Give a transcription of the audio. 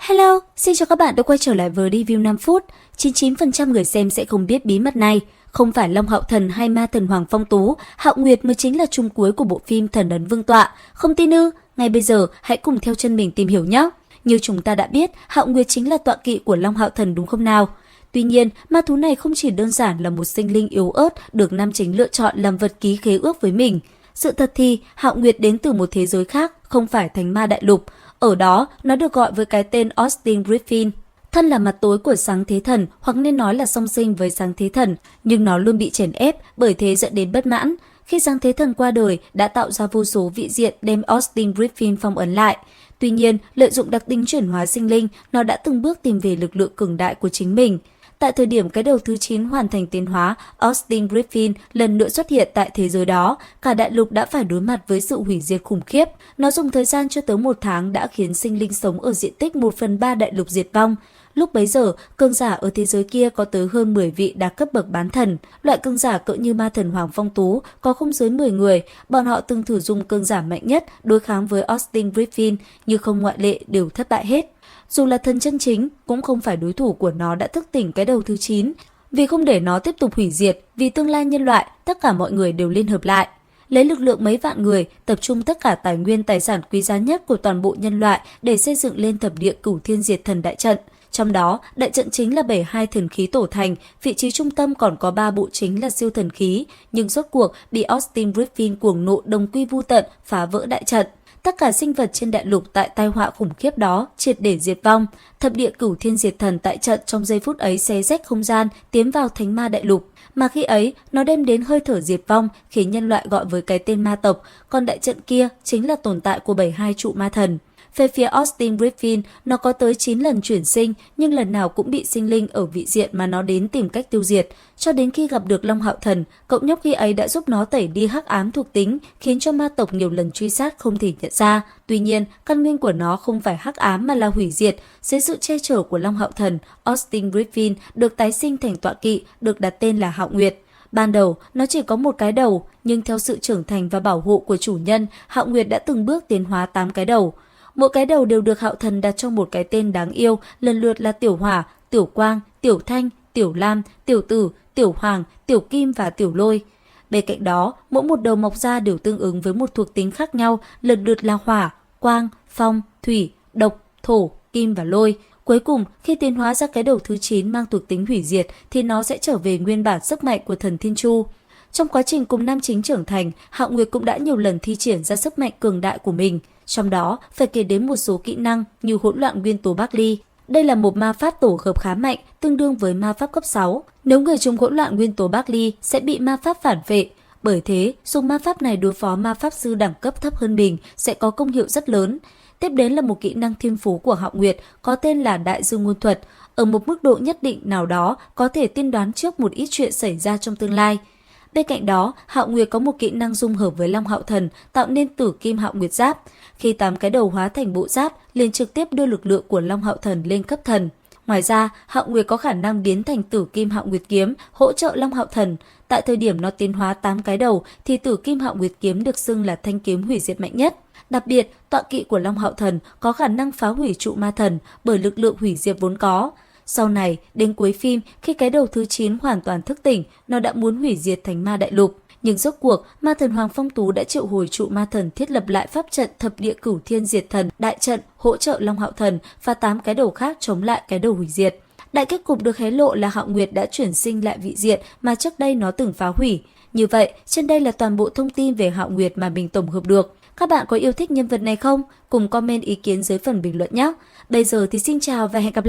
Hello, xin chào các bạn đã quay trở lại với review 5 phút. 99% người xem sẽ không biết bí mật này. Không phải Long Hạo Thần hay ma thần Hoàng Phong Tú, Hạo Nguyệt mới chính là chung cuối của bộ phim Thần Ấn Vương Tọa. Không tin ư? Ngay bây giờ hãy cùng theo chân mình tìm hiểu nhé. Như chúng ta đã biết, Hạo Nguyệt chính là tọa kỵ của Long Hạo Thần đúng không nào? Tuy nhiên, ma thú này không chỉ đơn giản là một sinh linh yếu ớt được nam chính lựa chọn làm vật ký khế ước với mình. Sự thật thì, Hạo Nguyệt đến từ một thế giới khác, không phải Thánh Ma Đại Lục. Ở đó, nó được gọi với cái tên Austin Griffin. Thân là mặt tối của Sáng Thế Thần, hoặc nên nói là song sinh với Sáng Thế Thần, nhưng nó luôn bị chèn ép, bởi thế dẫn đến bất mãn. Khi Sáng Thế Thần qua đời, đã tạo ra vô số vị diện đem Austin Griffin phong ấn lại. Tuy nhiên, lợi dụng đặc tính chuyển hóa sinh linh, nó đã từng bước tìm về lực lượng cường đại của chính mình. Tại thời điểm cái đầu thứ 9 hoàn thành tiến hóa, Austin Griffin lần nữa xuất hiện tại thế giới đó, cả đại lục đã phải đối mặt với sự hủy diệt khủng khiếp. Nó dùng thời gian chưa tới 1 tháng đã khiến sinh linh sống ở diện tích 1/3 đại lục diệt vong. Lúc bấy giờ, cường giả ở thế giới kia có tới hơn 10 vị đạt cấp bậc bán thần. Loại cường giả cỡ như ma thần Hoàng Phong Tú có không dưới 10 người. Bọn họ từng thử dùng cường giả mạnh nhất đối kháng với Austin Griffin, nhưng không ngoại lệ đều thất bại hết. Dù là thần chân chính, cũng không phải đối thủ của nó đã thức tỉnh cái đầu thứ 9. Vì không để nó tiếp tục hủy diệt, vì tương lai nhân loại, tất cả mọi người đều liên hợp lại. Lấy lực lượng mấy vạn người, tập trung tất cả tài nguyên tài sản quý giá nhất của toàn bộ nhân loại để xây dựng lên thập địa Cửu Thiên Diệt Thần đại trận. Trong đó, đại trận chính là 72 thần khí tổ thành, vị trí trung tâm còn có 3 bộ chính là siêu thần khí, nhưng rốt cuộc bị Austin Griffin cuồng nộ đồng quy vu tận phá vỡ đại trận. Tất cả sinh vật trên đại lục tại tai họa khủng khiếp đó triệt để diệt vong. Thập địa Cửu Thiên Diệt Thần tại trận trong giây phút ấy xé rách không gian, tiến vào Thánh Ma Đại Lục. Mà khi ấy, nó đem đến hơi thở diệt vong, khiến nhân loại gọi với cái tên ma tộc, còn đại trận kia chính là tồn tại của 72 trụ ma thần. Về phía Austin Griffin, nó có tới 9 lần chuyển sinh, nhưng lần nào cũng bị sinh linh ở vị diện mà nó đến tìm cách tiêu diệt. Cho đến khi gặp được Long Hạo Thần, cậu nhóc khi ấy đã giúp nó tẩy đi hắc ám thuộc tính, khiến cho ma tộc nhiều lần truy sát không thể nhận ra. Tuy nhiên, căn nguyên của nó không phải hắc ám mà là hủy diệt. Dưới sự che chở của Long Hạo Thần, Austin Griffin được tái sinh thành tọa kỵ, được đặt tên là Hạo Nguyệt. Ban đầu, nó chỉ có một cái đầu, nhưng theo sự trưởng thành và bảo hộ của chủ nhân, Hạo Nguyệt đã từng bước tiến hóa 8 cái đầu. Mỗi cái đầu đều được Hạo Thần đặt trong một cái tên đáng yêu, lần lượt là Tiểu Hỏa, Tiểu Quang, Tiểu Thanh, Tiểu Lam, Tiểu Tử, Tiểu Hoàng, Tiểu Kim và Tiểu Lôi. Bên cạnh đó, mỗi một đầu mọc ra đều tương ứng với một thuộc tính khác nhau, lần lượt là Hỏa, Quang, Phong, Thủy, Độc, Thổ, Kim và Lôi. Cuối cùng, khi tiến hóa ra cái đầu thứ 9 mang thuộc tính hủy diệt thì nó sẽ trở về nguyên bản sức mạnh của thần Thiên Chu. Trong quá trình cùng nam chính trưởng thành, Hạo Nguyệt cũng đã nhiều lần thi triển ra sức mạnh cường đại của mình. Trong đó, phải kể đến một số kỹ năng như hỗn loạn nguyên tố Bắc Ly. Đây là một ma pháp tổ hợp khá mạnh, tương đương với ma pháp cấp 6. Nếu người trúng hỗn loạn nguyên tố Bắc Ly sẽ bị ma pháp phản vệ. Bởi thế, dùng ma pháp này đối phó ma pháp sư đẳng cấp thấp hơn mình sẽ có công hiệu rất lớn. Tiếp đến là một kỹ năng thiên phú của Hạo Nguyệt có tên là Đại Dương Ngôn Thuật. Ở một mức độ nhất định nào đó có thể tiên đoán trước một ít chuyện xảy ra trong tương lai. Bên cạnh đó, Hạo Nguyệt có một kỹ năng dung hợp với Long Hạo Thần tạo nên Tử Kim Hạo Nguyệt Giáp. Khi 8 cái đầu hóa thành bộ giáp, liền trực tiếp đưa lực lượng của Long Hạo Thần lên cấp thần. Ngoài ra, Hạo Nguyệt có khả năng biến thành Tử Kim Hạo Nguyệt Kiếm, hỗ trợ Long Hạo Thần. Tại thời điểm nó tiến hóa 8 cái đầu thì Tử Kim Hạo Nguyệt Kiếm được xưng là thanh kiếm hủy diệt mạnh nhất. Đặc biệt, tọa kỵ của Long Hạo Thần có khả năng phá hủy trụ ma thần bởi lực lượng hủy diệt vốn có. Sau này, đến cuối phim, khi cái đầu thứ 9 hoàn toàn thức tỉnh, nó đã muốn hủy diệt Thánh Ma Đại Lục. Nhưng rốt cuộc, ma thần Hoàng Phong Tú đã triệu hồi trụ ma thần thiết lập lại pháp trận thập địa Cửu Thiên Diệt Thần đại trận hỗ trợ Long Hạo Thần và 8 cái đầu khác chống lại cái đầu hủy diệt. Đại kết cục được hé lộ là Hạo Nguyệt đã chuyển sinh lại vị diện mà trước đây nó từng phá hủy. Như vậy, trên đây là toàn bộ thông tin về Hạo Nguyệt mà mình tổng hợp được. Các bạn có yêu thích nhân vật này không? Cùng comment ý kiến dưới phần bình luận nhé. Bây giờ thì xin chào và hẹn gặp lại!